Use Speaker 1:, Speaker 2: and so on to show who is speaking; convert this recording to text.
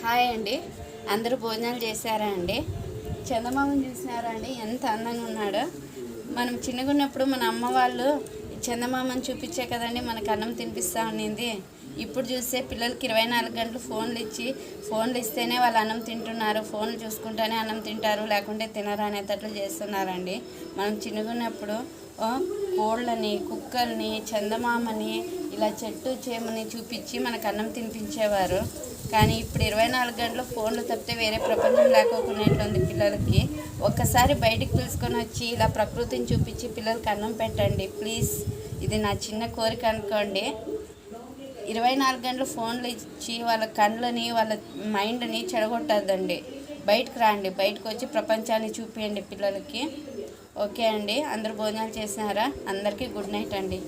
Speaker 1: Hi అండి, అందరూ భోజనాలు చేశారా అండి? చందమామని చూసినారా అండి? ఎంత అందంగా ఉన్నాడో. మనం చిన్నగా ఉన్నప్పుడు మన అమ్మ వాళ్ళు చందమామని చూపించే కదండి మనకు అన్నం తినిపిస్తూ ఉండింది. ఇప్పుడు చూస్తే పిల్లలకి 24 గంటలు ఫోన్లు ఇస్తేనే వాళ్ళు అన్నం తింటున్నారు. ఫోన్లు చూసుకుంటూనే అన్నం తింటారు, లేకుంటే తినరు అనేటట్లు చేస్తున్నారండి. మనం చిన్నగా ఉన్నప్పుడు కోళ్ళని, కుక్కల్ని, చందమామని, ఇలా చెట్టు చేమని చూపించి మనకు అన్నం తినిపించేవారు. కానీ ఇప్పుడు 24 గంటలు ఫోన్లు తప్పితే వేరే ప్రపంచం లేకోకునేట్లుంది పిల్లలకి. ఒక్కసారి బయటికి పిలుచుకొని వచ్చి ఇలా ప్రకృతిని చూపించి పిల్లలకి అన్నం పెట్టండి ప్లీజ్. ఇది నా చిన్న కోరిక అనుకోండి. 24 గంటలు ఫోన్లు ఇచ్చి వాళ్ళ కళ్ళని, వాళ్ళ మైండ్ని చెడగొట్టద్దండి. బయటకు రండి, బయటకు వచ్చి ప్రపంచాన్ని చూపించండి పిల్లలకి. ఓకే అండి, అందరూ భోజనాలు చేసినారా? అందరికీ గుడ్ నైట్ అండి.